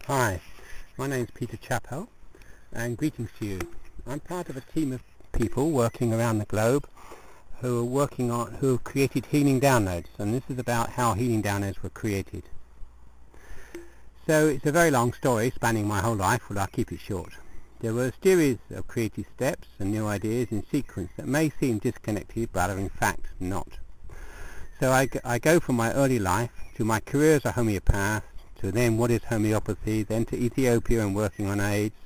Hi, my name is Peter Chappell and greetings to you. I'm part of a team of people working around the globe who have created healing downloads, and this is about how healing downloads were created. So it's a very long story spanning my whole life, but I'll keep it short. There were a series of creative steps and new ideas in sequence that may seem disconnected but are in fact not. So I go from my early life to my career as a homeopath, to then what is homeopathy, then to Ethiopia and working on AIDS,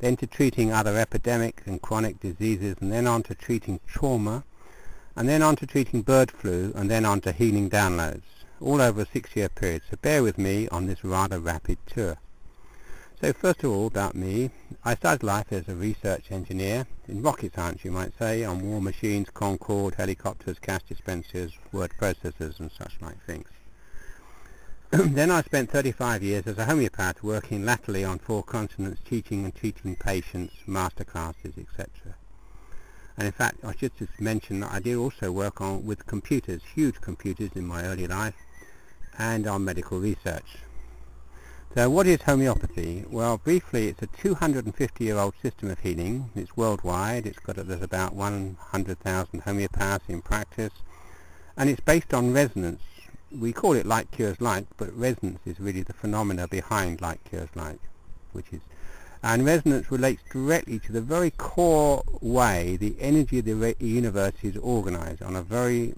then to treating other epidemics and chronic diseases, and then on to treating trauma, and then on to treating bird flu, and then on to healing downloads, all over a 6-year period. So bear with me on this rather rapid tour. So first of all, about me, I started life as a research engineer in rocket science, you might say, on war machines, Concorde, helicopters, cash dispensers, word processors and such like things. Then I spent 35 years as a homeopath, working latterly on 4 continents, teaching and treating patients, master classes, etc. And in fact, I should just mention that I did also work with computers, huge computers in my early life, and on medical research. So what is homeopathy? Well, briefly, it's a 250-year-old system of healing. It's worldwide. There's about 100,000 homeopaths in practice, and it's based on resonance. We call it like cures like, but resonance is really the phenomena behind like cures like, and resonance relates directly to the very core way the energy of the universe is organized on a very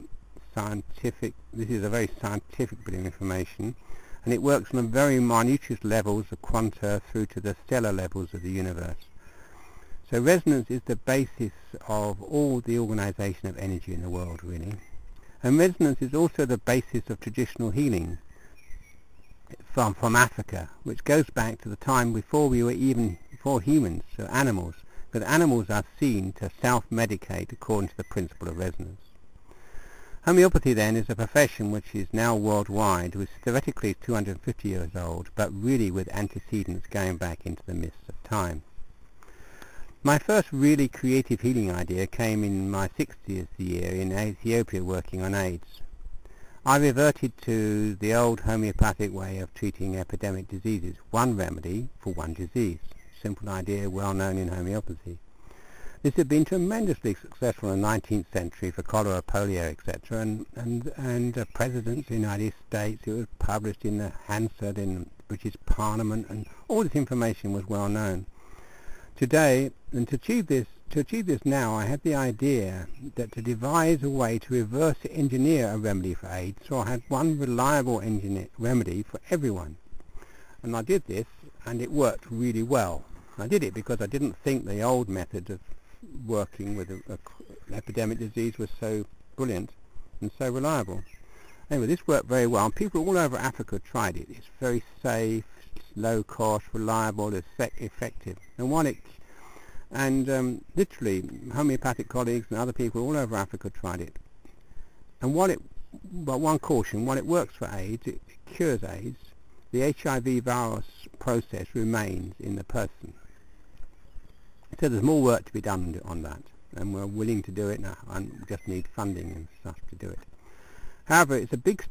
scientific, this is a very scientific bit of information, and it works on the very minutest levels of quanta through to the stellar levels of the universe. So resonance is the basis of all the organization of energy in the world, really. And resonance is also the basis of traditional healing from Africa, which goes back to the time before humans, so animals, because animals are seen to self-medicate according to the principle of resonance. Homeopathy then is a profession which is now worldwide, which theoretically is 250 years old, but really with antecedents going back into the mists of time. My first really creative healing idea came in my 60th year in Ethiopia working on AIDS. I reverted to the old homeopathic way of treating epidemic diseases, one remedy for one disease. Simple idea, well known in homeopathy. This had been tremendously successful in the 19th century for cholera, polio, etc. and presidents of the United States. It was published in the Hansard in the British Parliament, and all this information was well known. Today, and to achieve this now, I had the idea that to devise a way to reverse engineer a remedy for AIDS, so I had one reliable remedy for everyone. And I did this, and it worked really well. I did it because I didn't think the old method of working with an epidemic disease was so brilliant and so reliable. Anyway, this worked very well, and people all over Africa tried it. It's very safe, low cost, reliable, effective. And literally homeopathic colleagues and other people all over Africa tried it. And but one caution, while it works for AIDS, it cures AIDS, the HIV virus process remains in the person. So there's more work to be done on that, and we're willing to do it now, and just need funding and stuff to do it. However, it's a big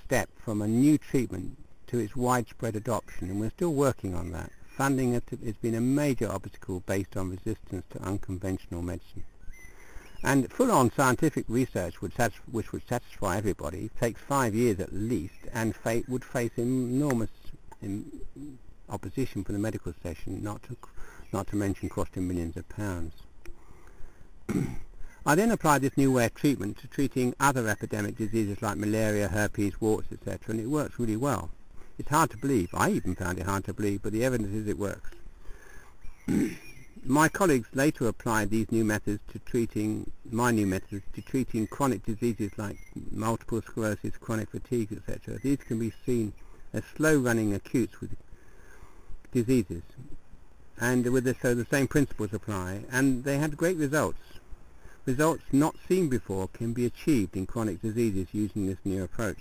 step from a new treatment to its widespread adoption, and we're still working on that. Funding has been a major obstacle based on resistance to unconventional medicine. And full-on scientific research which would satisfy everybody takes 5 years at least, and would face enormous opposition from the medical profession, not to mention costing millions of pounds. I then applied this new way of treatment to treating other epidemic diseases like malaria, herpes, warts, etc., and it works really well. It's hard to believe. I even found it hard to believe, but the evidence is it works. My colleagues later applied these new methods to treating chronic diseases like multiple sclerosis, chronic fatigue, etc. These can be seen as slow-running acutes with diseases, and so the same principles apply, and they had great results. Results not seen before can be achieved in chronic diseases using this new approach.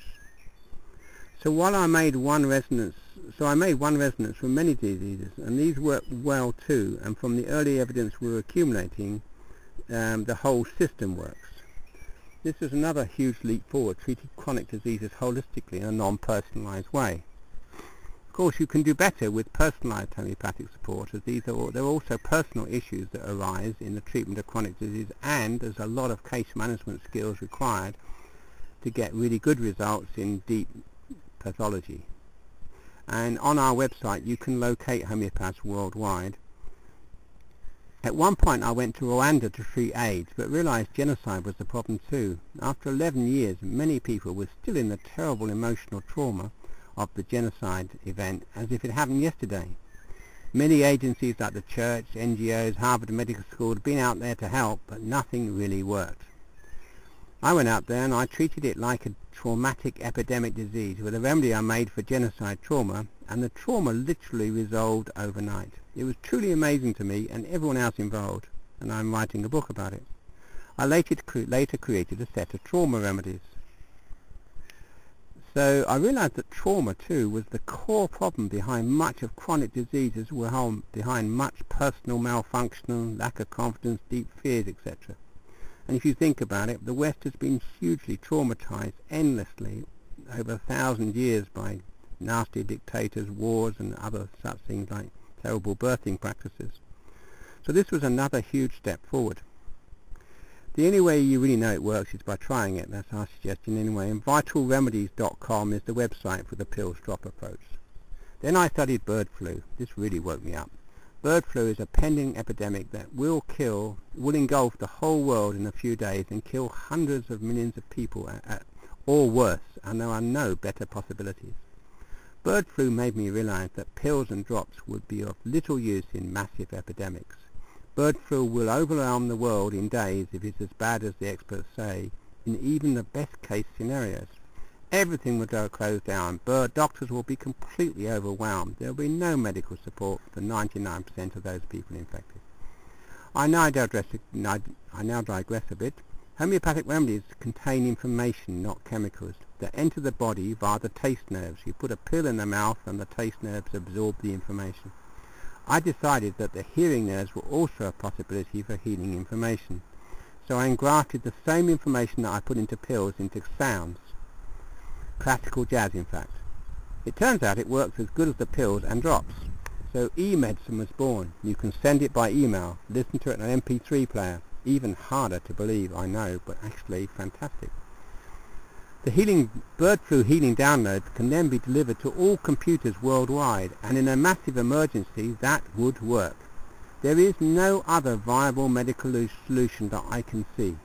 So while I made one resonance for many diseases, and these work well too, and from the early evidence we were accumulating, the whole system works. This is another huge leap forward, treating chronic diseases holistically in a non-personalized way. Of course, you can do better with personalised homeopathic support, as there are also personal issues that arise in the treatment of chronic disease, and there's a lot of case management skills required to get really good results in deep pathology. And on our website you can locate homeopaths worldwide. At one point I went to Rwanda to treat AIDS, but realised genocide was the problem too. After 11 years, many people were still in the terrible emotional trauma of the genocide event as if it happened yesterday. Many agencies like the church, NGOs, Harvard Medical School had been out there to help, but nothing really worked. I went out there and I treated it like a traumatic epidemic disease with a remedy I made for genocide trauma, and the trauma literally resolved overnight. It was truly amazing to me and everyone else involved, and I'm writing a book about it. I later created a set of trauma remedies. So I realized that trauma too was the core problem behind much of chronic diseases, behind much personal malfunction, lack of confidence, deep fears, etc. And if you think about it, the West has been hugely traumatized endlessly over 1,000 years by nasty dictators, wars, and other such things like terrible birthing practices. So this was another huge step forward. The only way you really know it works is by trying it. That's our suggestion anyway. And vitalremedies.com is the website for the pills drop approach. Then I studied bird flu. This really woke me up. Bird flu is a pending epidemic that will engulf the whole world in a few days and kill hundreds of millions of people, or worse, and there are no better possibilities. Bird flu made me realize that pills and drops would be of little use in massive epidemics. Bird flu will overwhelm the world in days if it's as bad as the experts say, in even the best case scenarios. Everything will go closed down. Bird doctors will be completely overwhelmed. There will be no medical support for 99% of those people infected. I now digress a bit. Homeopathic remedies contain information, not chemicals, that enter the body via the taste nerves. You put a pill in the mouth and the taste nerves absorb the information. I decided that the hearing nerves were also a possibility for healing information. So I engrafted the same information that I put into pills into sounds. Classical jazz, in fact. It turns out it works as good as the pills and drops. So e-medicine was born. You can send it by email, listen to it on an MP3 player. Even harder to believe, I know, but actually fantastic. The bird flu healing downloads can then be delivered to all computers worldwide, and in a massive emergency that would work. There is no other viable medical solution that I can see.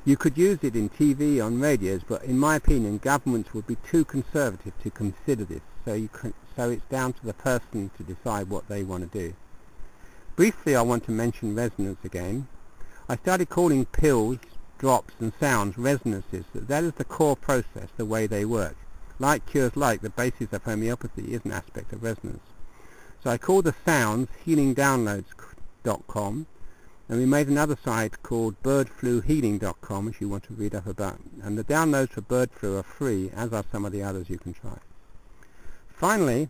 You could use it in TV, on radios, but in my opinion governments would be too conservative to consider this, so it's down to the person to decide what they want to do. Briefly I want to mention resonance again. I started calling pills, drops and sounds resonances. That is the core process, the way they work. Like cures like, the basis of homeopathy is an aspect of resonance. So I called the sounds healingdownloads.com, and we made another site called birdfluhealing.com if you want to read up about it. And the downloads for bird flu are free, as are some of the others you can try. Finally,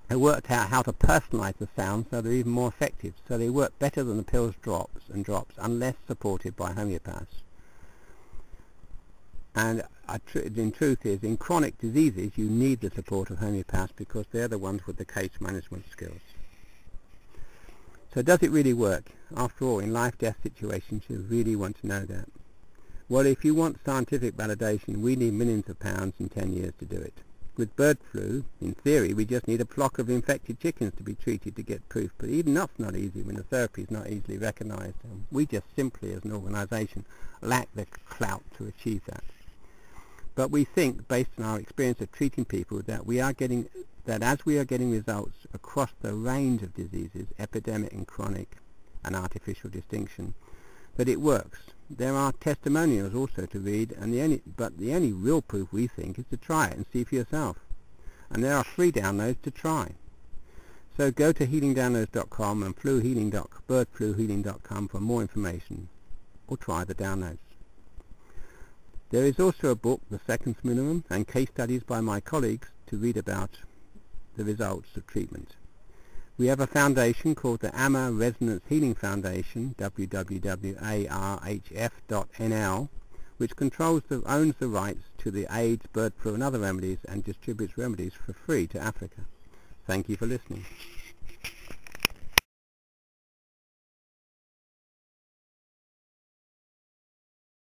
I worked out how to personalize the sounds so they're even more effective, so they work better than the pills, drops, unless supported by homeopaths. And in truth is, in chronic diseases you need the support of homeopaths because they're the ones with the case management skills. So does it really work? After all, in life-death situations you really want to know that. Well, if you want scientific validation, we need millions of pounds in 10 years to do it. With bird flu, in theory, we just need a flock of infected chickens to be treated to get proof, but even that's not easy when the therapy is not easily recognised. We just simply, as an organisation, lack the clout to achieve that. But we think, based on our experience of treating people, that as we are getting results across the range of diseases, epidemic and chronic, and artificial distinction, that it works. There are testimonials also to read, and the only real proof we think is to try it and see for yourself. And there are free downloads to try. So go to healingdownloads.com and birdfluhealing.com for more information, or try the downloads. There is also a book, The Seconds Minimum, and case studies by my colleagues to read about the results of treatment. We have a foundation called the AMA Resonance Healing Foundation, www.arhf.nl, which owns the rights to to the AIDS, bird flu and other remedies and distributes remedies for free to Africa. Thank you for listening.